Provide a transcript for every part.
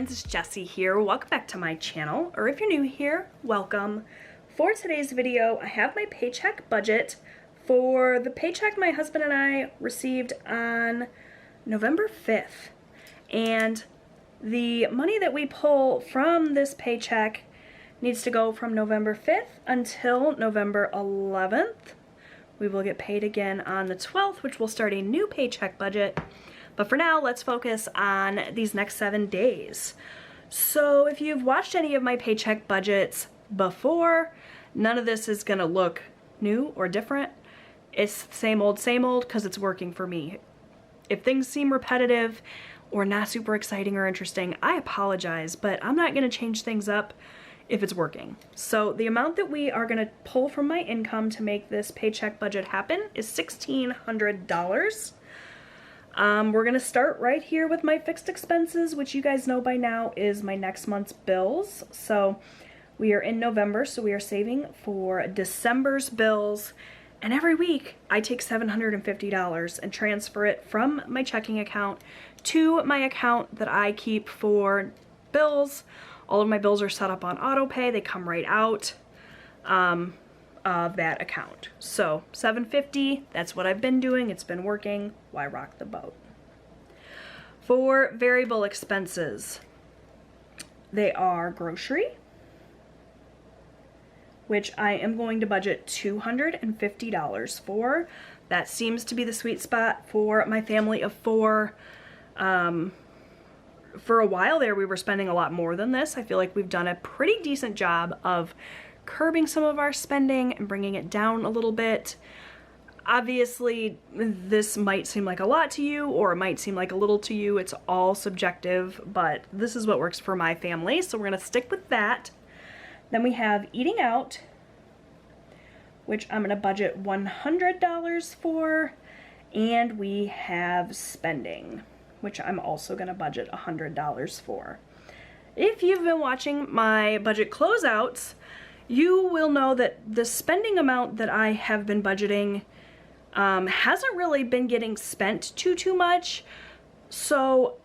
friends, it's Jessie here. Welcome back to my channel, or if you're new here, welcome. For today's video, I have my paycheck budget for the paycheck my husband and I received on November 5th. And the money that we pull from this paycheck needs to go from November 5th until November 11th. We will get paid again on the 12th, which will start a new paycheck budget. But for now, let's focus on these next 7 days. So if you've watched any of my paycheck budgets before, none of this is gonna look new or different. It's same old, because it's working for me. If things seem repetitive or not super exciting or interesting, I apologize, but I'm not gonna change things up if it's working. So the amount that we are gonna pull from my income to make this paycheck budget happen is $1,600. We're gonna start right here with my fixed expenses, which you guys know by now is my next month's bills. So we are in November, so we are saving for December's bills. And every week I take $750 and transfer it from my checking account to my account that I keep for bills. All of my bills are set up on auto pay. They come right out of that account. So $750, that's what I've been doing. It's been working. Why rock the boat? For variable expenses, they are grocery, which I am going to budget $250 for. That seems to be the sweet spot for my family of 4. For a while there, we were spending a lot more than this. I feel like we've done a pretty decent job of curbing some of our spending and bringing it down a little bit. Obviously, this might seem like a lot to you, or it might seem like a little to you. It's all subjective, but this is what works for my family, so we're gonna stick with that. Then we have eating out, which I'm gonna budget $100 for, and we have spending, which I'm also gonna budget $100 for. If you've been watching my budget closeouts, you will know that the spending amount that I have been budgeting hasn't really been getting spent too much. So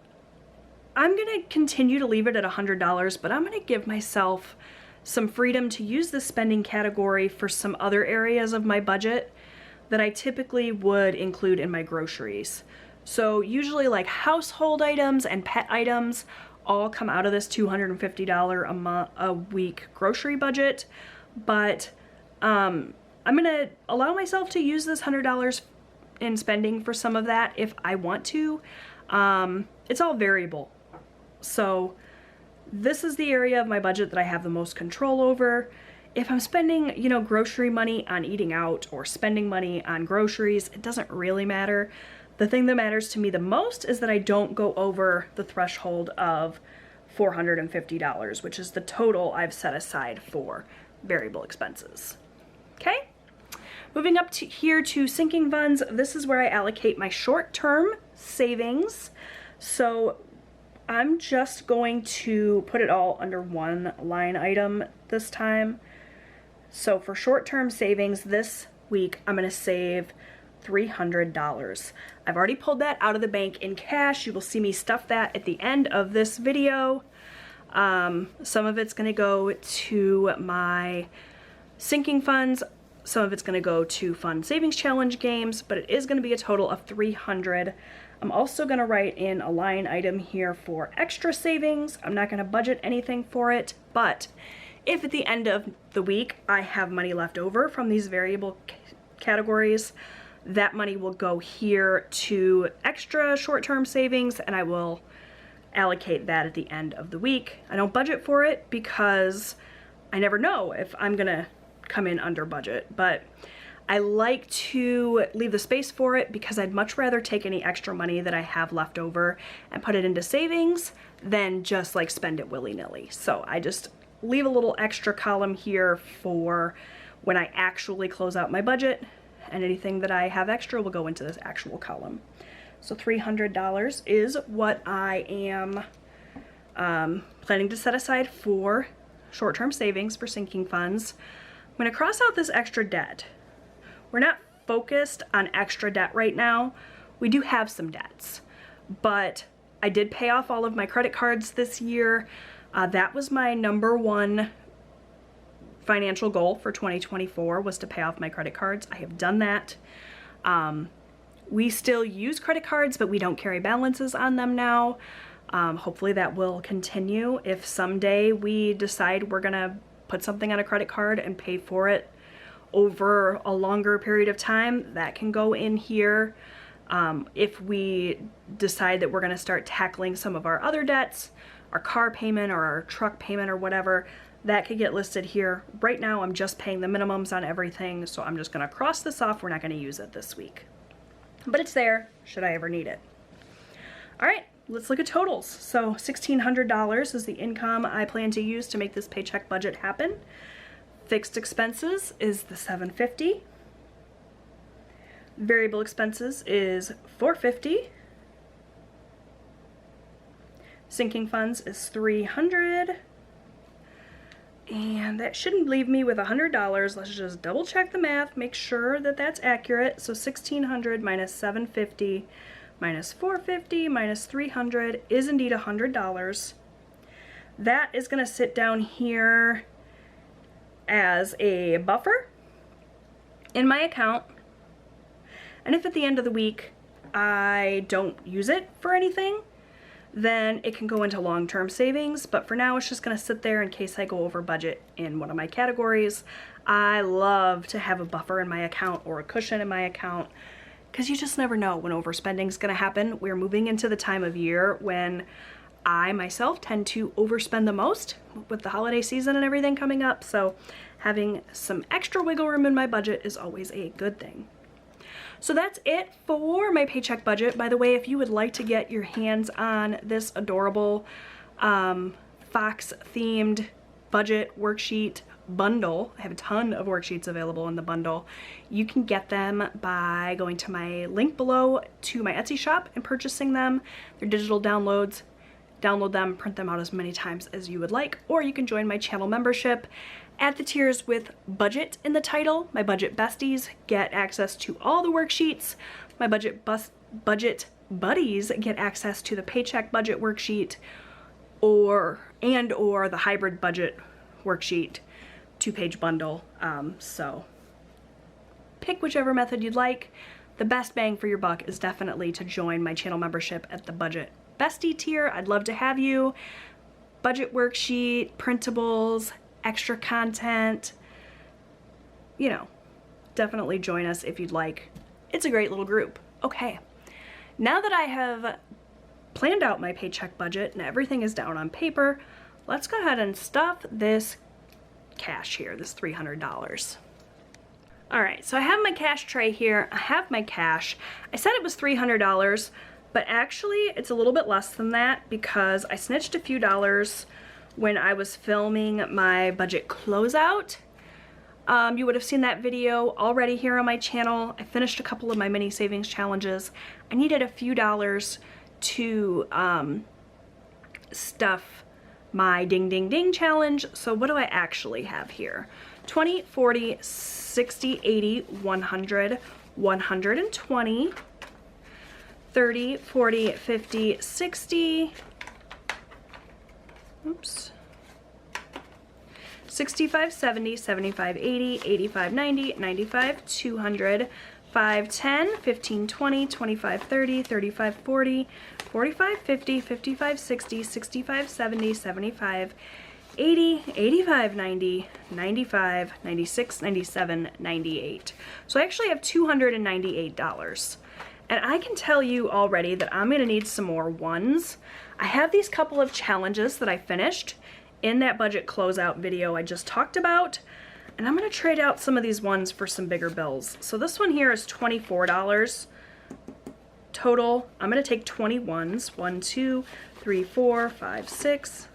I'm gonna continue to leave it at $100, but I'm gonna give myself some freedom to use the spending category for some other areas of my budget that I typically would include in my groceries. So usually like household items and pet items all come out of this $250 a week grocery budget, but I'm gonna allow myself to use this $100 in spending for some of that if I want to. It's all variable. So this is the area of my budget that I have the most control over. If I'm spending, you know, grocery money on eating out or spending money on groceries, it doesn't really matter. The thing that matters to me the most is that I don't go over the threshold of $450, which is the total I've set aside for variable expenses. Okay? Moving up to here to sinking funds, this is where I allocate my short-term savings. So I'm just going to put it all under one line item this time. So for short-term savings this week, I'm going to save $300. I've already pulled that out of the bank in cash. You will see me stuff that at the end of this video. Some of it's going to go to my sinking funds. Some of it's going to go to fund savings challenge games, but it is going to be a total of $300. I'm also going to write in a line item here for extra savings. I'm not going to budget anything for it, but if at the end of the week I have money left over from these variable categories, that money will go here to extra short-term savings, and I will allocate that at the end of the week. I don't budget for it because I never know if I'm gonna come in under budget, but I like to leave the space for it because I'd much rather take any extra money that I have left over and put it into savings than just like spend it willy-nilly. So I just leave a little extra column here for when I actually close out my budget, and anything that I have extra will go into this actual column. So $300 is what I am planning to set aside for short-term savings for sinking funds. I'm going to cross out this extra debt. We're not focused on extra debt right now. We do have some debts, but I did pay off all of my credit cards this year. That was my number one financial goal for 2024, was to pay off my credit cards. I have done that. We still use credit cards, but we don't carry balances on them now. Hopefully that will continue. If someday we decide we're gonna put something on a credit card and pay for it over a longer period of time, that can go in here. If we decide that we're gonna start tackling some of our other debts, our car payment or our truck payment or whatever, that could get listed here. Right now I'm just paying the minimums on everything, so I'm just gonna cross this off. We're not gonna use it this week. But it's there, should I ever need it. All right, let's look at totals. So $1,600 is the income I plan to use to make this paycheck budget happen. Fixed expenses is the $750. Variable expenses is $450. Sinking funds is $300. And that shouldn't leave me with $100. Let's just double check the math, make sure that that's accurate. So 1,600 minus 750 minus 450 minus 300 is indeed $100. That is going to sit down here as a buffer in my account. And if at the end of the week I don't use it for anything, then it can go into long-term savings, but for now it's just gonna sit there in case I go over budget in one of my categories. I love to have a buffer in my account or a cushion in my account, because you just never know when overspending is gonna happen. We're moving into the time of year when I myself tend to overspend the most with the holiday season and everything coming up, so having some extra wiggle room in my budget is always a good thing. So that's it for my paycheck budget. By the way, if you would like to get your hands on this adorable Fox-themed budget worksheet bundle, I have a ton of worksheets available in the bundle. You can get them by going to my link below to my Etsy shop and purchasing them. They're digital downloads. Download them, print them out as many times as you would like, or you can join my channel membership. At the tiers with budget in the title, my budget besties get access to all the worksheets. My budget buddies get access to the paycheck budget worksheet or the hybrid budget worksheet 2-page bundle. So pick whichever method you'd like. The best bang for your buck is definitely to join my channel membership at the budget bestie tier. I'd love to have you. Budget worksheet, printables, extra content, you know, definitely join us if you'd like. It's a great little group. Okay, now that I have planned out my paycheck budget and everything is down on paper, let's go ahead and stuff this cash here, this $300. All right, so I have my cash tray here. I have my cash. I said it was $300, but actually it's a little bit less than that because I snitched a few dollars when I was filming my budget closeout. You would have seen that video already here on my channel. I finished a couple of my mini savings challenges. I needed a few dollars to stuff my ding ding ding challenge. So what do I actually have here? 20, 40, 60, 80, 100, 120, 30, 40, 50, 60, oops, 65, 70, 75, 80, 85, 90, 95, 200, 5, 10, 15, 20, 25, 30, 35, 40, 45, 50, 55, 60, 65, 70, 75, 80, 85, 90, 95, 96, 97, 98. So I actually have $298. And I can tell you already that I'm gonna need some more ones. I have these couple of challenges that I finished in that budget closeout video I just talked about, and I'm gonna trade out some of these ones for some bigger bills. So this one here is $24 total. I'm gonna take 20 ones. 1, 2, 3, 4, 5, 6,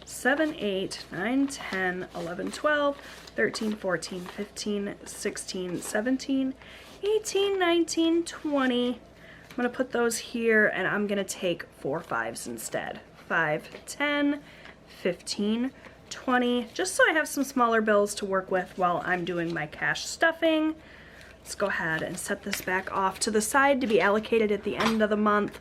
7, 8, 9, 10, 11, 12, 13, 14, 15, 16, 17, 18, 19, 20. I'm gonna put those here and I'm gonna take 4 5s instead. 5, 10, 15, 20, just so I have some smaller bills to work with while I'm doing my cash stuffing. Let's go ahead and set this back off to the side to be allocated at the end of the month.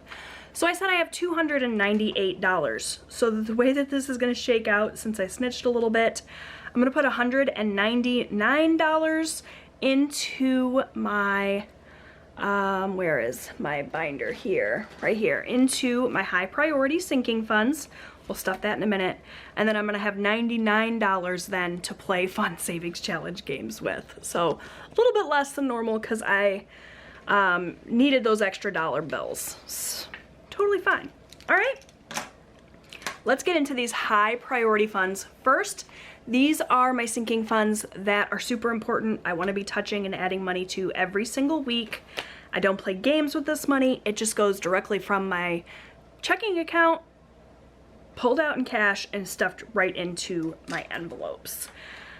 So I said I have $298. So the way that this is gonna shake out, since I snitched a little bit, I'm gonna put $199 into my, where is my binder here? Right here, into my high priority sinking funds. We'll stuff that in a minute. And then I'm gonna have $99 then to play Fun Savings Challenge games with. So a little bit less than normal because I needed those extra dollar bills. Totally fine. All right, let's get into these high priority funds. First, these are my sinking funds that are super important. I want to be touching and adding money to every single week. I don't play games with this money. It just goes directly from my checking account, pulled out in cash, and stuffed right into my envelopes.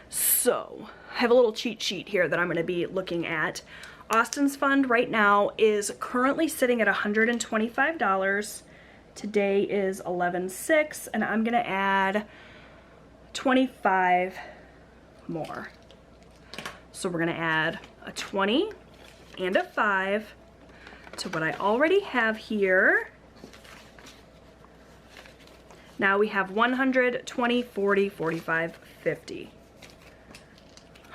So I have a little cheat sheet here that I'm going to be looking at. Austin's fund right now is currently sitting at $125. Today is 11/6, and I'm gonna add 25 more. So we're gonna add a 20 and a 5 to what I already have here. Now we have 100, 20, 40, 45, 50.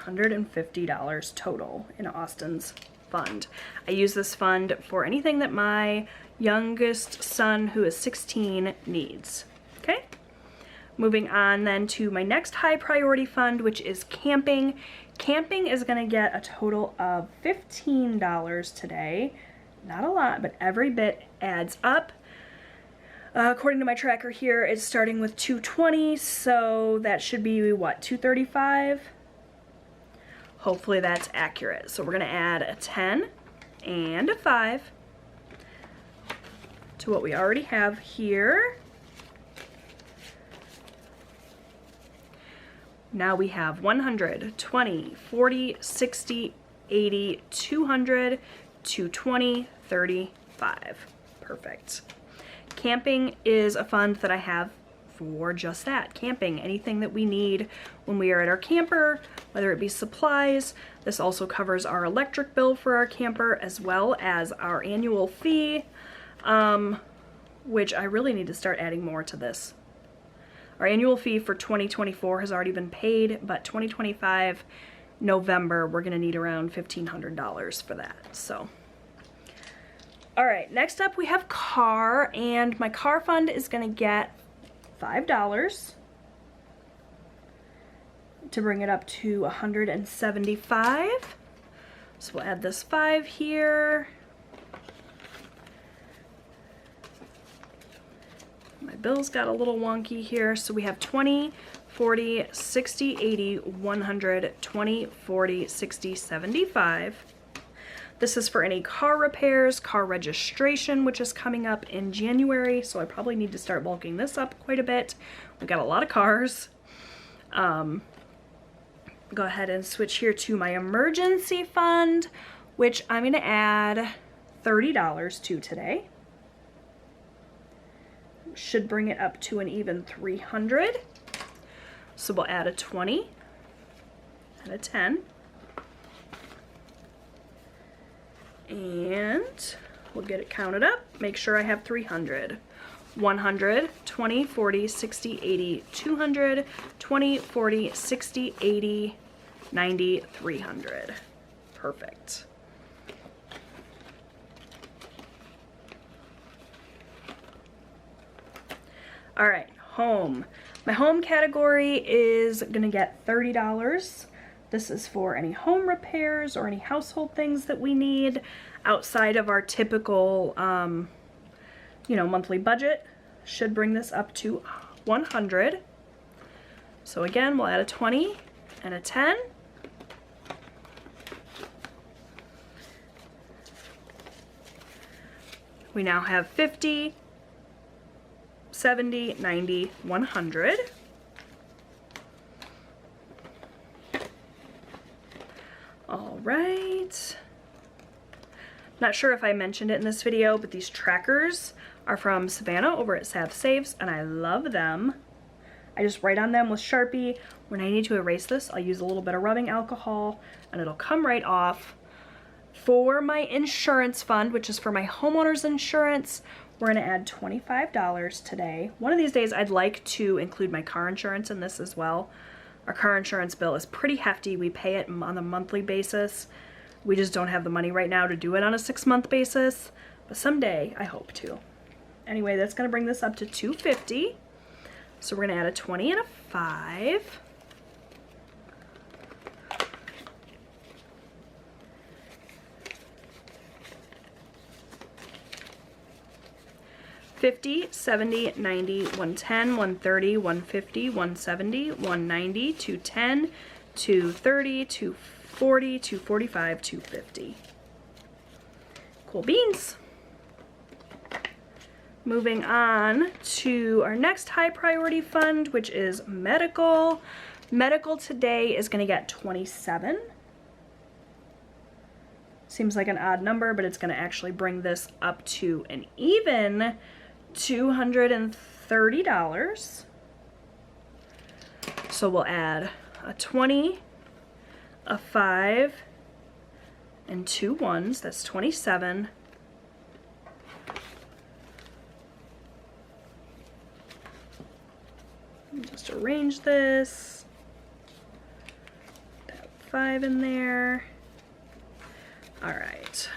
$150 total in Austin's fund. I use this fund for anything that my youngest son, who is 16, needs. Okay? Moving on then to my next high priority fund, which is camping. Camping is gonna get a total of $15 today. Not a lot, but every bit adds up. According to my tracker here, it's starting with 220, so that should be what, 235? Hopefully that's accurate. So we're gonna add a 10 and a 5 to what we already have here. Now we have 100, 20, 40, 60, 80, 200, 220, 35. Perfect. Camping is a fund that I have for just that, camping, anything that we need when we are at our camper, whether it be supplies. This also covers our electric bill for our camper as well as our annual fee, which I really need to start adding more to this. Our annual fee for 2024 has already been paid, but 2025 November, we're gonna need around $1,500 for that, so. All right, next up we have car, and my car fund is gonna get $5 to bring it up to 175. So we'll add this 5 here. My bills got a little wonky here, so we have 20, 40, 60, 80, 100, 20, 40, 60, 75. This is for any car repairs, car registration, which is coming up in January, so I probably need to start bulking this up quite a bit. We've got a lot of cars. Go ahead and switch here to my emergency fund, which I'm going to add $30 to today. Should bring it up to an even 300. So we'll add a 20 and a 10. And we'll get it counted up. Make sure I have 300. 100, 20, 40, 60, 80, 200, 20, 40, 60, 80, 90, 300. Perfect. All right, home. My home category is gonna get $30. This is for any home repairs or any household things that we need outside of our typical, monthly budget. Should bring this up to 100. So again, we'll add a 20 and a 10. We now have 50, 70, 90, 100. All right. Not sure if I mentioned it in this video, but these trackers are from Savannah over at Sav Saves, and I love them. I just write on them with Sharpie. When I need to erase this, I'll use a little bit of rubbing alcohol, and it'll come right off. For my insurance fund, which is for my homeowner's insurance, We're gonna add $25 today. One of these days I'd like to include my car insurance in this as well. Our car insurance bill is pretty hefty. We pay it on a monthly basis. We just don't have the money right now to do it on a 6-month basis, but someday I hope to. Anyway, that's gonna bring this up to $250. So we're gonna add a 20 and a 5. $50, $70, $90, $110, $130, $150, $170, $190, $210, $230, $240, $245, $250. Cool beans. Moving on to our next high priority fund, which is medical. Medical today is going to get 27. Seems like an odd number, but it's going to actually bring this up to an even $230. So we'll add a 20, a 5, and 2 1s. That's 27. Just arrange this. Put 5 in there. All right.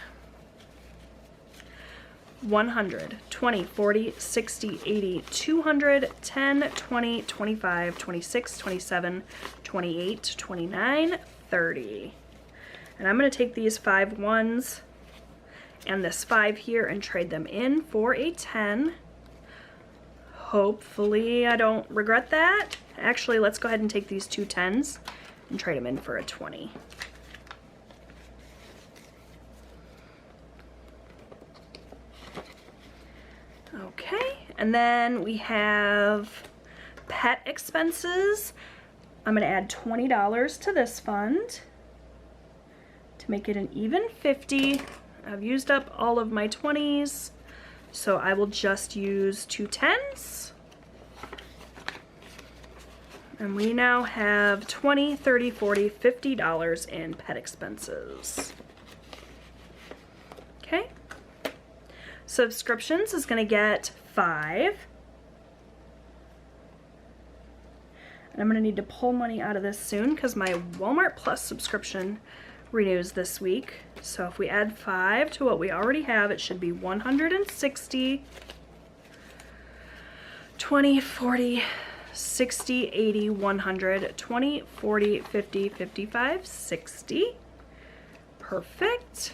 100, 20, 40, 60, 80, 200, 10, 20, 25, 26, 27, 28, 29, 30. And I'm going to take these 5 1s and this 5 here and trade them in for a 10. Hopefully I don't regret that. Actually, let's go ahead and take these 2 10s and trade them in for a 20. Okay, and then we have pet expenses. I'm going to add $20 to this fund to make it an even 50. I've used up all of my 20s, so I will just use 2 10s. And we now have $20, $30, $40, $50 in pet expenses. Okay. Subscriptions is going to get 5. And I'm going to need to pull money out of this soon because my Walmart Plus subscription renews this week. So if we add 5 to what we already have, it should be 160, 20, 40, 60, 80, 100, 20, 40, 50, 55, 60. Perfect.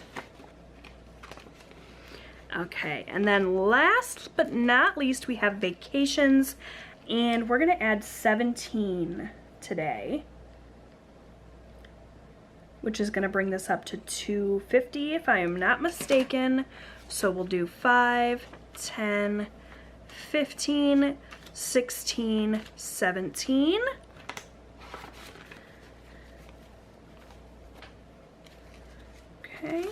Okay, and then last but not least, we have vacations, and we're gonna add 17 today, which is gonna bring this up to 250 if I am not mistaken. So we'll do 5, 10, 15, 16, 17. Okay.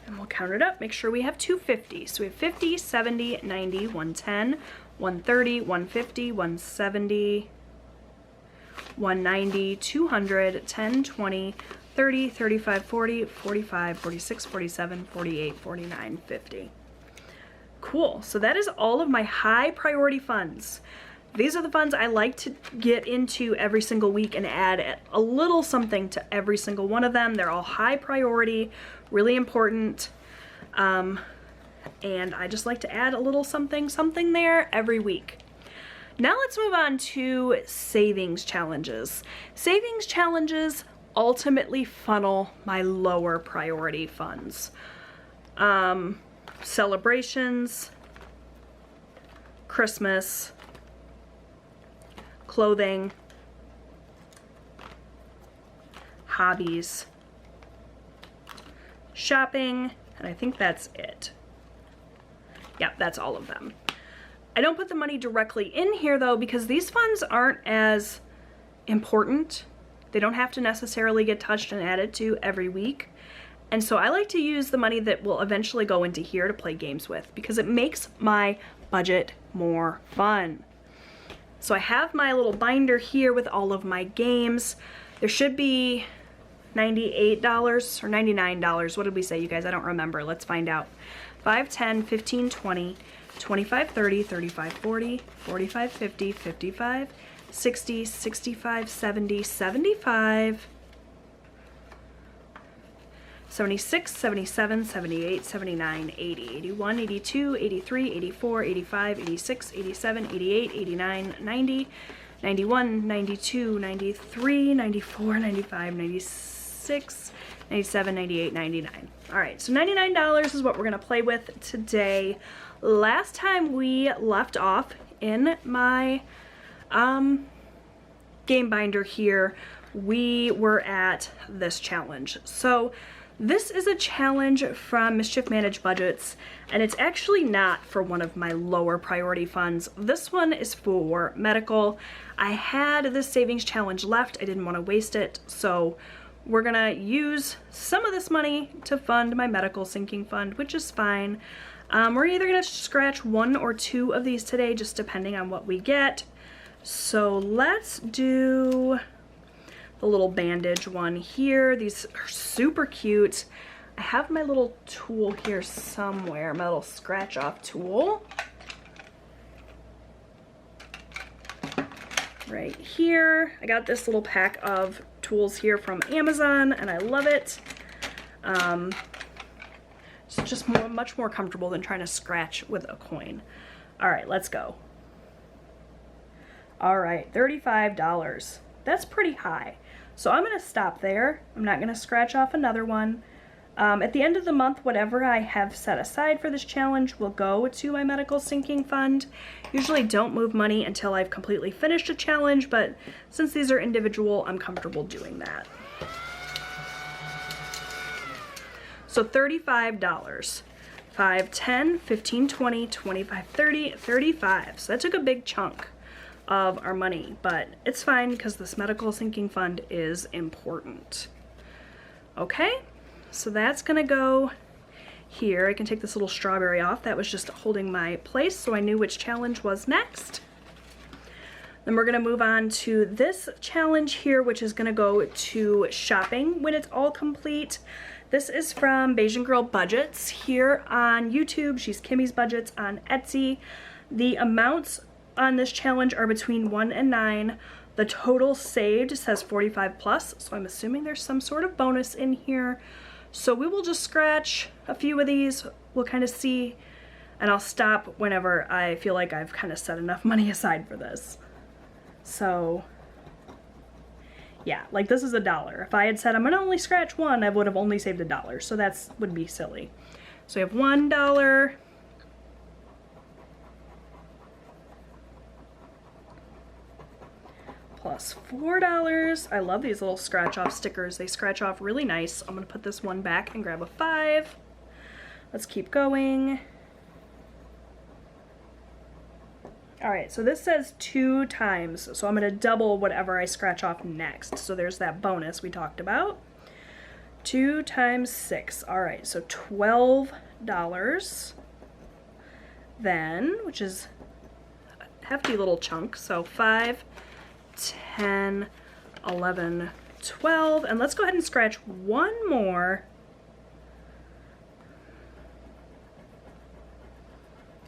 And we'll count it up, make sure we have 250. So we have 50, 70, 90, 110, 130, 150, 170, 190, 200, 10, 20, 30, 35, 40, 45, 46, 47, 48, 49, 50. Cool, so that is all of my high priority funds. These are the funds I like to get into every single week and add a little something to every single one of them. They're all high priority, really important, and I just like to add a little something there every week. Now let's move on to savings challenges. Savings challenges ultimately funnel my lower priority funds. Celebrations, Christmas, clothing, hobbies, shopping, and I think that's it. Yeah, that's all of them. I don't put the money directly in here though because these funds aren't as important. They don't have to necessarily get touched and added to every week. And so I like to use the money that will eventually go into here to play games with because it makes my budget more fun. So I have my little binder here with all of my games. There should be $98 or $99. What did we say, you guys? I don't remember. Let's find out. 5, 10, 15, 20, 25, 30, 35, 40, 45, 50, 55, 60, 65, 70, 75, 76, 77, 78, 79, 80, 81, 82, 83, 84, 85, 86, 87, 88, 89, 90, 91, 92, 93, 94, 95, 96, 97, 98, 99. All right, so $99 is what we're gonna play with today. Last time we left off in my game binder here, we were at this challenge. So this is a challenge from Mischief Managed Budgets, and it's actually not for one of my lower priority funds. This one is for medical. I had this savings challenge left. I didn't want to waste it, so we're gonna use some of this money to fund my medical sinking fund, which is fine. We're either gonna scratch 1 or 2 of these today, just depending on what we get. So let's do the little bandage one here. These are super cute. I have my little tool here somewhere, my little scratch off tool. Right here. I got this little pack of tools here from Amazon and I love it. It's just much more comfortable than trying to scratch with a coin. All right, let's go. All right, $35. That's pretty high. So I'm gonna stop there. I'm not gonna scratch off another one. At the end of the month, whatever I have set aside for this challenge will go to my medical sinking fund. Usually don't move money until I've completely finished a challenge, but since these are individual, I'm comfortable doing that. So $35. 5, 10, 15, 20, 25, 30, 35. So that took a big chunk of our money, but it's fine because this medical sinking fund is important. Okay, so that's gonna go here. I can take this little strawberry off. That was just holding my place, so I knew which challenge was next. Then we're gonna move on to this challenge here, which is gonna go to shopping when it's all complete. This is from Bayesian Girl Budgets here on YouTube. She's Kimmy's Budgets on Etsy. The amounts on this challenge are between 1 and 9. The total saved says 45 plus, so I'm assuming there's some sort of bonus in here. So we will just scratch a few of these. We'll kind of see, and I'll stop whenever I feel like I've kind of set enough money aside for this. So yeah, like this is $1. If I had said I'm gonna only scratch 1, I would have only saved $1, so that would be silly. So we have $1, plus $4. I love these little scratch off stickers. They scratch off really nice. I'm gonna put this one back and grab a 5. Let's keep going. All right, so this says 2 times, so I'm gonna double whatever I scratch off next. So there's that bonus we talked about. 2 times 6. All right, so $12 then, which is a hefty little chunk. So 5, 10, 11, 12, and let's go ahead and scratch one more.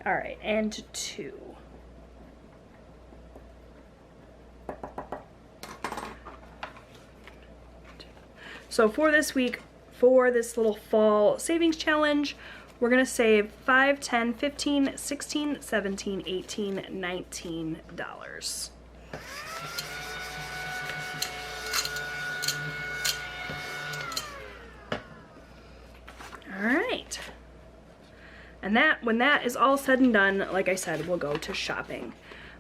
All right, and 2. So for this week, for this little fall savings challenge, we're gonna save $5, 10, 15, 16, 17, 18, $19. All right, and when that is all said and done, like I said, we'll go to shopping.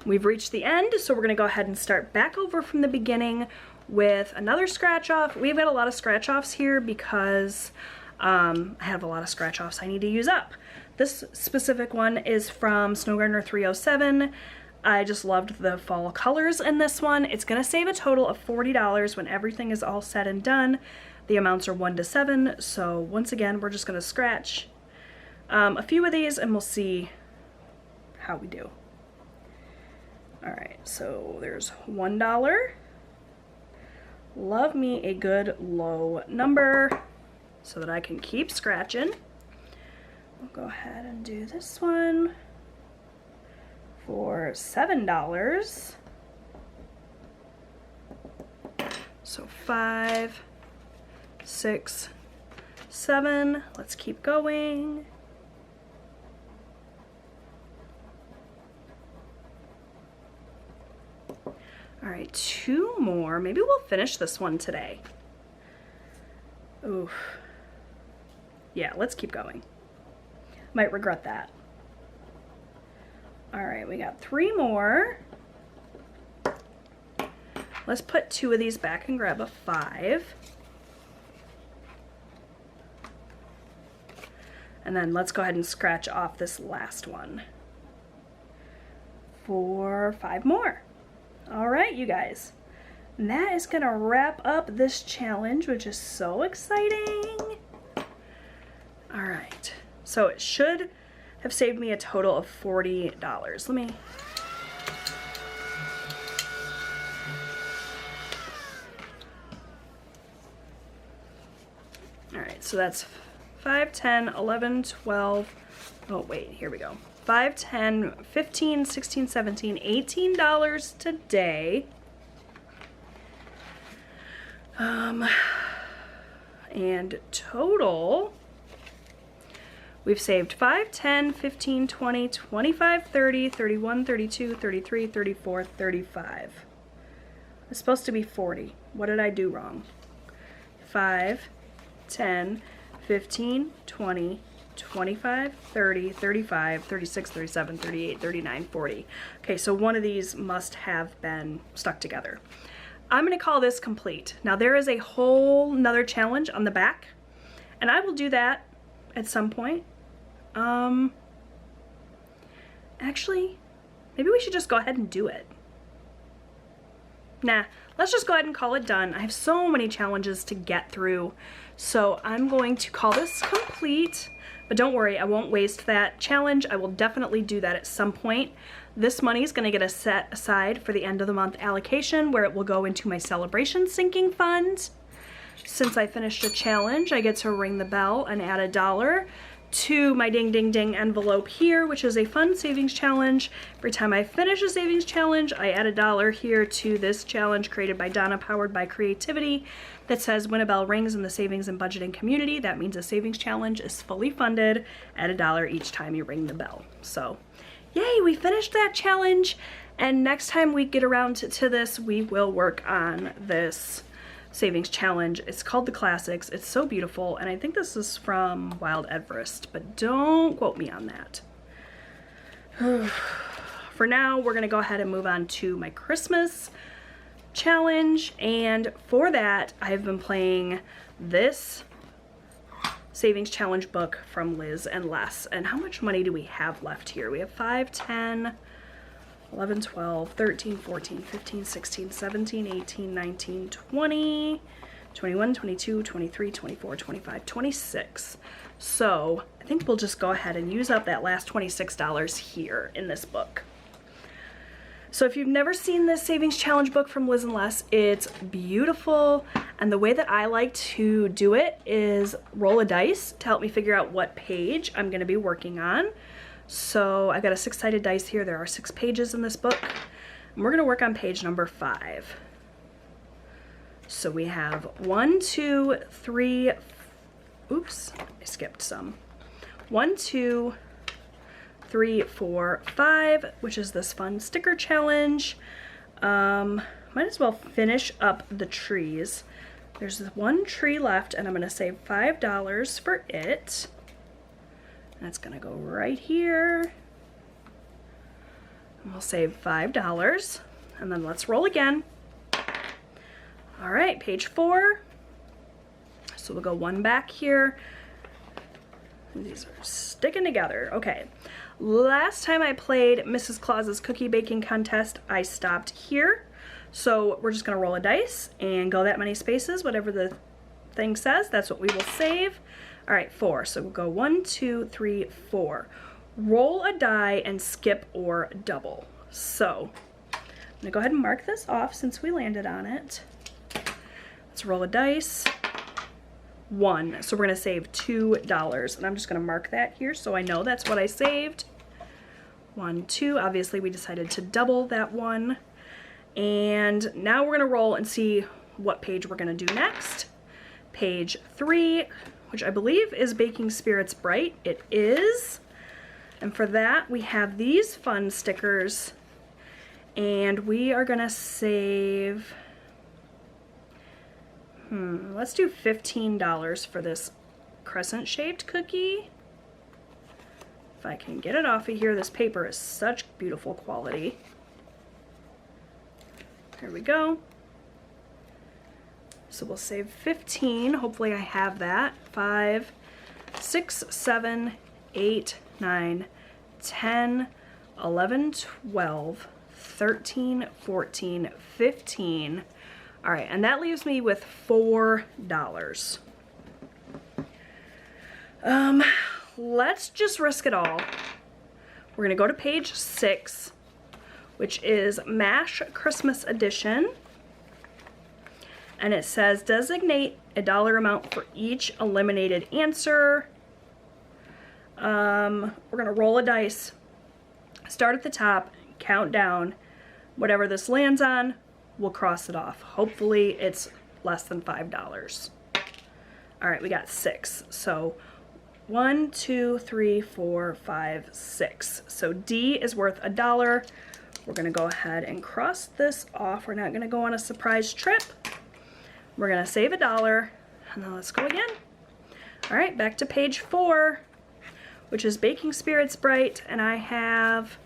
We've reached the end, so we're gonna go ahead and start back over from the beginning with another scratch off. We've got a lot of scratch offs here because I have a lot of scratch offs I need to use up. This specific one is from Snow Gardener 307. I just loved the fall colors in this one. It's gonna save a total of $40 when everything is all said and done. The amounts are 1 to 7, so once again, we're just gonna scratch a few of these and we'll see how we do. All right, so there's $1, Love me a good low number so that I can keep scratching. We'll go ahead and do this one for $7. So 5, 6, 7. Let's keep going. All right, 2 more. Maybe we'll finish this one today. Oof. Yeah, let's keep going. Might regret that. All right, we got 3 more. Let's put 2 of these back and grab a 5. And then let's go ahead and scratch off this last one for 5 more. All right, you guys. And that is gonna wrap up this challenge, which is so exciting. All right, so it should have saved me a total of $40. Let me... All right, so that's 5, 10, 11, 12, oh wait, here we go. 5, 10, 15, 16, 17, $18 today. And total, we've saved 5, 10, 15, 20, 25, 30, 31, 32, 33, 34, 35. It's supposed to be 40. What did I do wrong? 5, 10, 15, 20, 25, 30, 35, 36, 37, 38, 39, 40. Okay, so one of these must have been stuck together. I'm gonna call this complete. Now there is a whole nother challenge on the back, and I will do that at some point. Actually, maybe we should just go ahead and do it. Nah, let's just go ahead and call it done. I have so many challenges to get through, so I'm going to call this complete. But don't worry, I won't waste that challenge. I will definitely do that at some point. This money is gonna get set aside for the end of the month allocation, where it will go into my celebration sinking fund. Since I finished a challenge, I get to ring the bell and add $1 to my ding ding ding envelope here, which is a fun savings challenge. Every time I finish a savings challenge, I add $1 here to this challenge created by Donna, powered by creativity, that says when a bell rings in the savings and budgeting community, that means a savings challenge is fully funded at $1 each time you ring the bell. So yay, we finished that challenge, and next time we get around to this, we will work on this savings challenge. It's called the Classics. It's so beautiful, and I think this is from Wild Everest, but don't quote me on that. For now, we're gonna go ahead and move on to my Christmas challenge, and for that, I've been playing this savings challenge book from Liz and Les. And how much money do we have left here? We have 5, 10, 11, 12, 13, 14, 15, 16, 17, 18, 19, 20, 21, 22, 23, 24, 25, 26. So I think we'll just go ahead and use up that last $26 here in this book. So if you've never seen this savings challenge book from Liz and Les, it's beautiful. And the way that I like to do it is roll a dice to help me figure out what page I'm gonna be working on. So I've got a 6-sided dice here. There are 6 pages in this book. And we're gonna work on page number 5. So we have 1, 2, 3, oops, I skipped some. 1, 2, 3, 4, 5, which is this fun sticker challenge. Might as well finish up the trees. There's 1 tree left, and I'm gonna save $5 for it. That's gonna go right here. And we'll save $5, and then let's roll again. All right, page 4. So we'll go 1 back here. These are sticking together. Okay. Last time I played Mrs. Claus's cookie baking contest, I stopped here. So we're just gonna roll a dice and go that many spaces, whatever the thing says, that's what we will save. All right, 4, so we'll go 1, 2, 3, 4. Roll a die and skip or double. So I'm gonna go ahead and mark this off since we landed on it. Let's roll a dice. 1. So we're gonna save $2. And I'm just gonna mark that here so I know that's what I saved. 1, 2. Obviously we decided to double that 1. And now we're gonna roll and see what page we're gonna do next. Page 3, which I believe is Baking Spirits Bright. It is. And for that, we have these fun stickers. And we are gonna save, let's do $15 for this crescent-shaped cookie. If I can get it off of here, this paper is such beautiful quality. There we go. So we'll save 15. Hopefully I have that. 5, 6, 7, 8, 9, 10, 11, 12, 13, 14, 15. All right, and that leaves me with $4. Let's just risk it all. We're gonna go to page 6, which is MASH Christmas Edition. And it says, designate a dollar amount for each eliminated answer. We're gonna roll a dice, start at the top, count down. Whatever this lands on, we'll cross it off. Hopefully it's less than $5. All right, we got 6. So 1, 2, 3, 4, 5, 6. So D is worth $1. We're gonna go ahead and cross this off. We're not gonna go on a surprise trip. We're gonna save $1, and then let's go again. All right, back to page 4, which is Baking Spirits Bright, and I have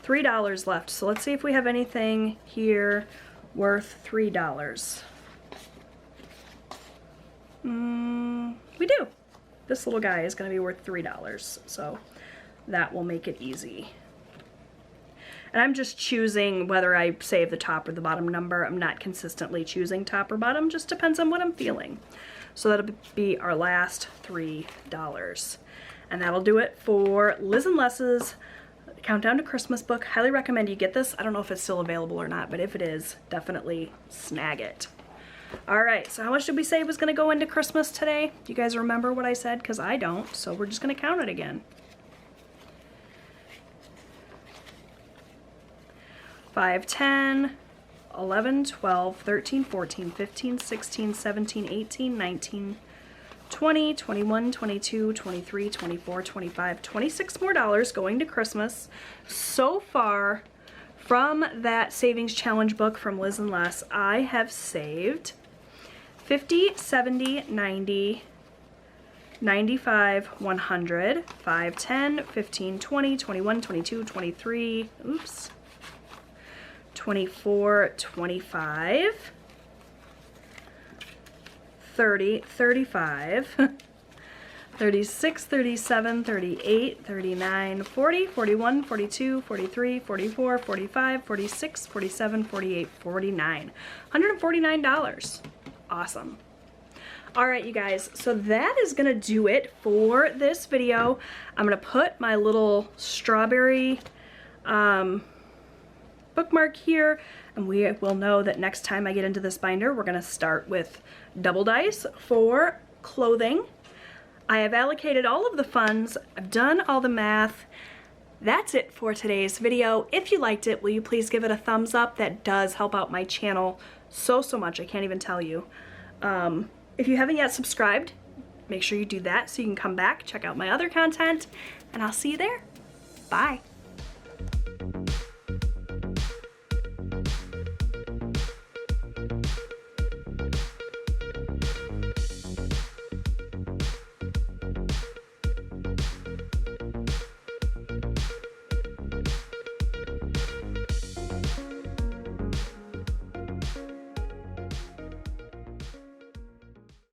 $3 left. So let's see if we have anything here worth $3. We do. This little guy is gonna be worth $3, so that will make it easy. And I'm just choosing whether I save the top or the bottom number. I'm not consistently choosing top or bottom, just depends on what I'm feeling. So that'll be our last $3. And that'll do it for Liz and Les's Countdown to Christmas book. Highly recommend you get this. I don't know if it's still available or not, but if it is, definitely snag it. All right, so how much did we say was gonna go into Christmas today? Do you guys remember what I said? Because I don't, so we're just gonna count it again. 5, 10, 11, 12, 13, 14, 15, 16, 17, 18, 19, 20, 21, 22, 23, 24, 25, 26 more dollars going to Christmas. So far from that savings challenge book from Liz and Les, I have saved 50, 70, 90, 95, 100, 5, 10, 15, 20, 21, 22, 23, oops, 24, 25, 30, 35, 36, 37, 38, 39, 40, 41, 42, 43, 44, 45, 46, 47, 48, 49. $149. Awesome. All right, you guys, so that is gonna do it for this video. I'm gonna put my little strawberry bookmark here, and we will know that next time I get into this binder, we're gonna start with double dice for clothing. I have allocated all of the funds, I've done all the math. That's it for today's video. If you liked it, will you please give it a thumbs up? That does help out my channel so much, I can't even tell you. If you haven't yet subscribed, make sure you do that so you can come back, check out my other content, and I'll see you there. Bye.